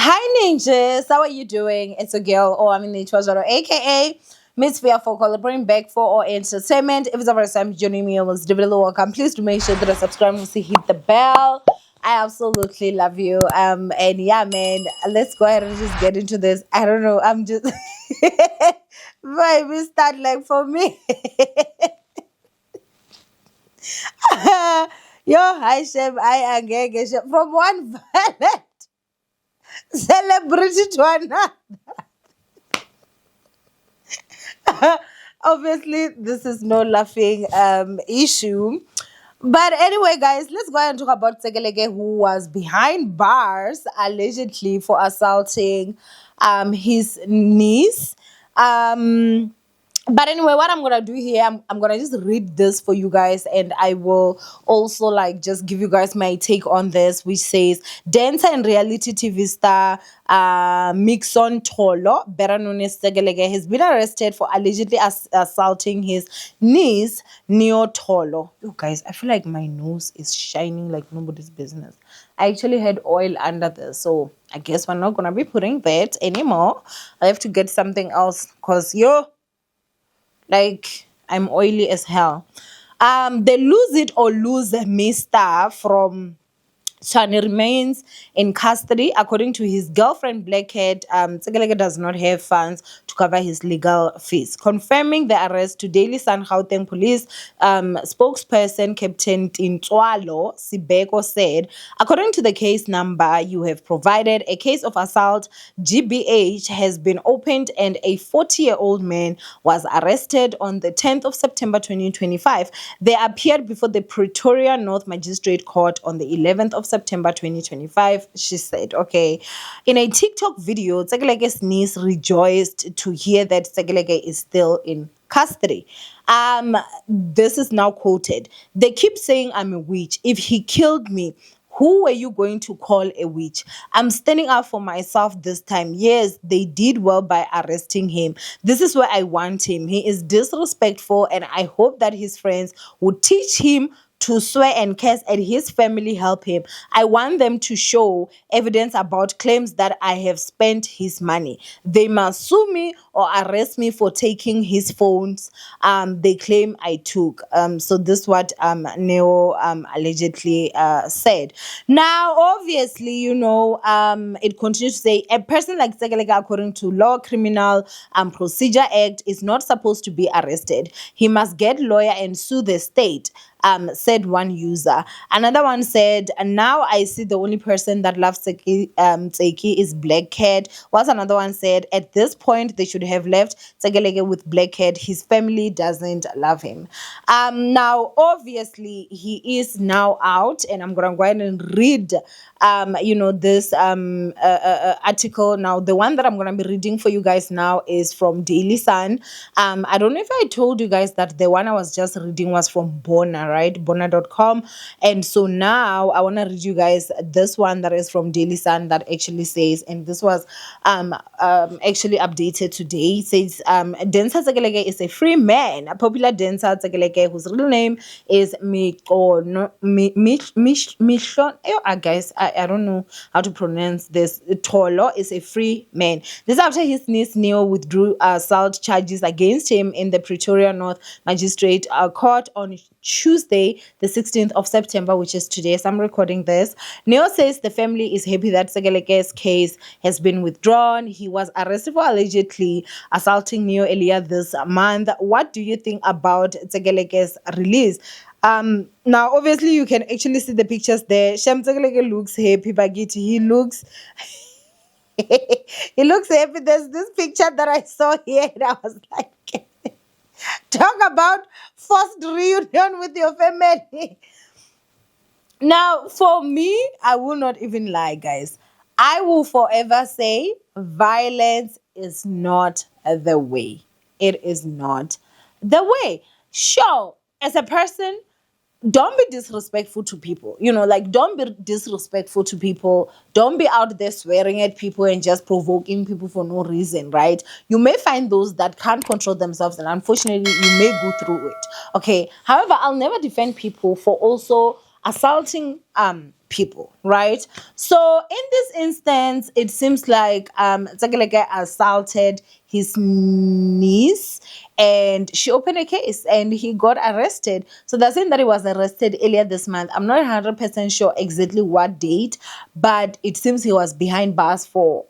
Hi ninjas, how are you doing? It's a girl, Owamie, aka Miss Fear for collaborating back for or entertainment. If it's the first time joining me, I was definitely welcome. Please do make sure that I subscribe and hit the bell. I absolutely love you. And yeah, man, let's go ahead and just get into this. I don't know, I'm just vibe start like for me. Yo, hi Shem, I am from one violent celebrity to another. Obviously, this is no laughing issue. But anyway, guys, let's go ahead and talk about Tsekeleke, who was behind bars allegedly for assaulting his niece. Um, but anyway, what I'm gonna do here, I'm gonna just read this for you guys, and I will also like just give you guys my take on this, which says dancer and reality TV star Mixon Tolo, better known as Tsekeleke, has been arrested for allegedly assaulting his niece Neo Tolo. You guys, I feel like my nose is shining like nobody's business. I actually had oil under this, so I guess we're not gonna be putting that anymore. I have to get something else because like I'm oily as hell. The lose it or lose me star from Chani remains in custody. According to his girlfriend, Blackhead, Tsekeleke does not have funds to cover his legal fees. Confirming the arrest to Daily Sun Gauteng Police spokesperson Captain Tintwalo Sibeko said, according to the case number you have provided, a case of assault GBH has been opened and a 40-year-old man was arrested on the 10th of September 2025. They appeared before the Pretoria North Magistrate Court on the 11th of September 2025, she said. Okay. In a TikTok video, Tsekeleke's niece rejoiced to hear that Tsekeleke is still in custody. This is now quoted. They keep saying I'm a witch. If he killed me, who were you going to call a witch? I'm standing up for myself this time. Yes, they did well by arresting him. This is where I want him. He is disrespectful, and I hope that his friends would teach him to swear and curse at his family help him. I want them to show evidence about claims that I have spent his money. They must sue me or arrest me for taking his phones. They claim I took. So this is what Neo allegedly said. Now, obviously, it continues to say a person like Tsekeleke, according to Law Criminal Procedure Act, is not supposed to be arrested. He must get lawyer and sue the state. Said one user. Another one said, now I see the only person that loves Tseki is Blackhead. Whilst another one said, at this point, they should have left Tsekeleke with Blackhead. His family doesn't love him. Now, obviously, he is now out, and I'm going to go ahead and read, this article. Now, the one that I'm going to be reading for you guys now is from Daily Sun. I don't know if I told you guys that the one I was just reading was from Bona, right? Bona.com. And so now I want to read you guys this one that is from Daily Sun that actually says, and this was actually updated today. It says, dancer Tsekeleke is a free man. A popular dancer Tsekeleke, whose real name is Mishon. Guys, I don't know how to pronounce this. Tolo is a free man. This after his niece Neo withdrew assault charges against him in the Pretoria North Magistrate Court on Tuesday, the 16th of September, which is today. So I'm recording this. Neo says the family is happy that Tsekeleke's case has been withdrawn. He was arrested for allegedly assaulting Neo earlier this month. What do you think about Tsekeleke's release? Now obviously you can actually see the pictures there. Shem Tsekeleke looks happy, Bagiti. He looks he looks happy. There's this picture that I saw here, and I was like, talk about forced reunion with your family. Now, for me, I will not even lie, guys. I will forever say violence is not the way. It is not the way. Sure, as a person, don't be disrespectful to people. Don't be disrespectful to people. Don't be out there swearing at people and just provoking people for no reason, right? You may find those that can't control themselves, and unfortunately, you may go through it. Okay. However, I'll never defend people for also assaulting people, right? So in this instance, it seems like Tsekeleke assaulted his niece, and she opened a case and he got arrested. So they're saying that he was arrested earlier this month. I'm not 100% sure exactly what date, but it seems he was behind bars for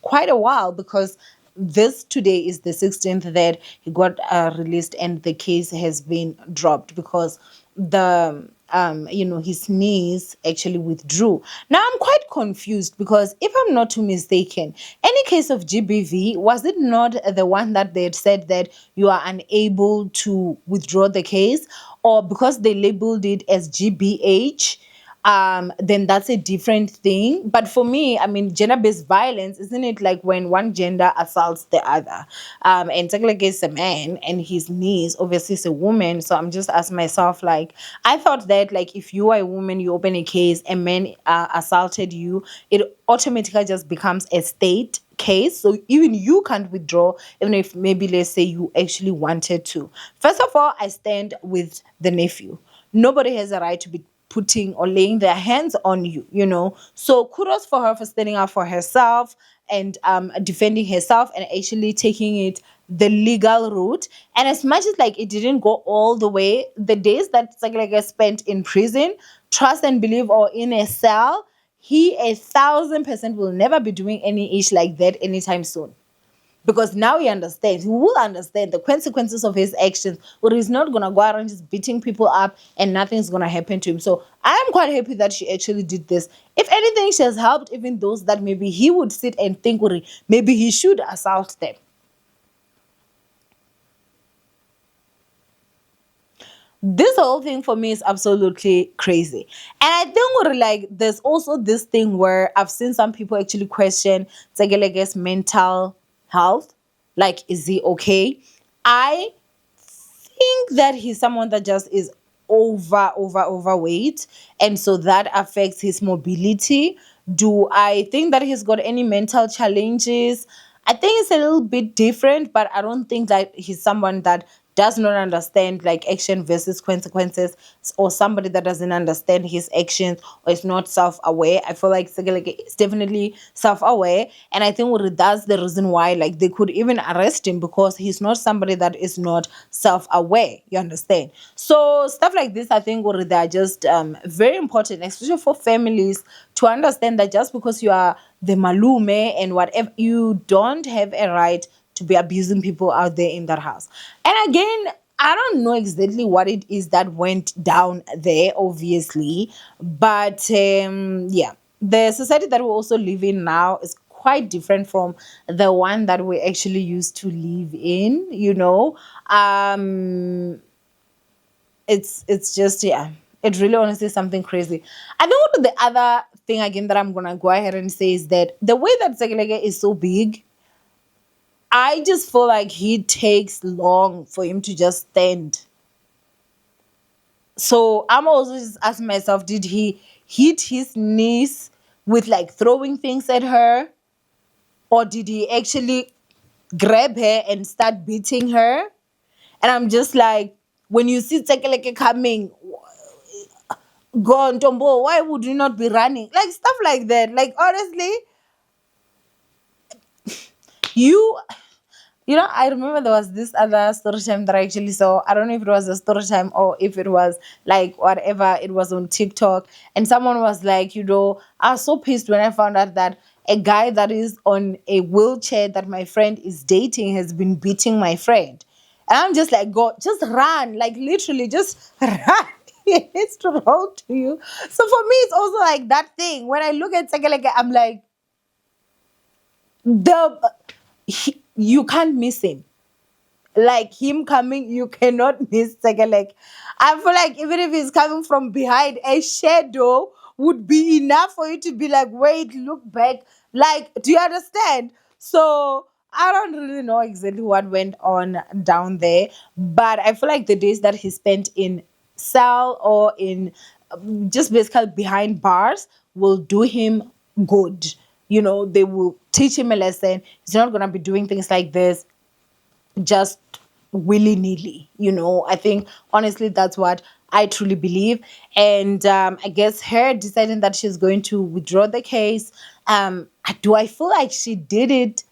quite a while, because this today is the 16th that he got released, and the case has been dropped because the his niece actually withdrew. Now I'm quite confused, because if I'm not too mistaken, any case of GBV, was it not the one that they had said that you are unable to withdraw the case, or because they labeled it as GBH, then that's a different thing. But for me, I mean, gender-based violence, isn't it like when one gender assaults the other? And Tsekeleke is a man, and his niece obviously is a woman. So I'm just asking myself, like, I thought that like if you are a woman, you open a case, a man assaulted you, it automatically just becomes a state case. So even you can't withdraw, even if maybe let's say you actually wanted to. First of all, I stand with the nephew. Nobody has a right to be putting or laying their hands on you, you know. So kudos for her for standing up for herself and defending herself and actually taking it the legal route. And as much as like it didn't go all the way, the days that Tsekeleke spent in prison, trust and believe, or in a cell, he 1,000% will never be doing any ish like that anytime soon, because now he understands. He will understand the consequences of his actions, or he's not gonna go around just beating people up and nothing's gonna happen to him. So I am quite happy that she actually did this. If anything, she has helped even those that maybe he would sit and think, well, maybe he should assault them. This whole thing for me is absolutely crazy. And I think we're like, there's also this thing where I've seen some people actually question Tsegeleke's mental health. Like, is he okay? I think that he's someone that just is overweight, and so that affects his mobility. Do I think that he's got any mental challenges? I think it's a little bit different, but I don't think that he's someone that does not understand like action versus consequences, or somebody that doesn't understand his actions or is not self-aware. I feel like Tsekeleke is definitely self-aware, and I think that's the reason why like they could even arrest him, because he's not somebody that is not self-aware, you understand. So stuff like this, I think they are just very important, especially for families, to understand that just because you are the malume and whatever, you don't have a right to be abusing people out there in that house. And again, I don't know exactly what it is that went down there, obviously, but yeah, the society that we also live in now is quite different from the one that we actually used to live in. You know, it's just, yeah, it really honestly is something crazy. I think what the other thing again that I'm gonna go ahead and say is that the way that Tsekeleke is so big, I just feel like he takes long for him to just stand. So I'm also just asking myself, did he hit his niece with like throwing things at her? Or did he actually grab her and start beating her? And I'm just like, when you see Tsekeleke coming, gone, Tombo, why would you not be running? Like stuff like that. Like honestly, you I remember there was this other story time that I actually saw. I don't know if it was a story time or if it was like whatever, it was on TikTok. And someone was like, I was so pissed when I found out that a guy that is on a wheelchair that my friend is dating has been beating my friend. And I'm just like, God, just run. Like literally just run. He needs to roll to you. So for me, it's also like that thing. When I look at Tsekeleke, I'm like, you can't miss him. Like him coming, you cannot miss Tsekeleke. I feel like even if he's coming from behind, a shadow would be enough for you to be like, wait, look back. Like, do you understand? So I don't really know exactly what went on down there, but I feel like the days that he spent in cell or in just basically behind bars will do him good. They will teach him a lesson. He's not gonna be doing things like this just willy-nilly. I think honestly that's what I truly believe. And I guess her deciding that she's going to withdraw the case, do I feel like she did it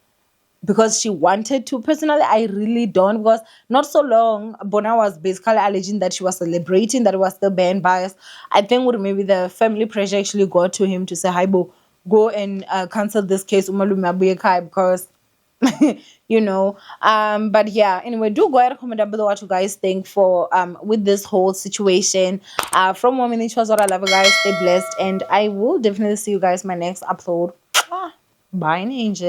because she wanted to? Personally, I really don't, because not so long Bona was basically alleging that she was celebrating that it was still banned bias. I think would maybe the family pressure actually got to him to say, hi Bo, go and cancel this case, Umalume abuye ekhaya, because but yeah, anyway, do go ahead and comment down below what you guys think for with this whole situation. From Owamie, it was what I love, you guys. Stay blessed, and I will definitely see you guys my next upload. Bye, angel.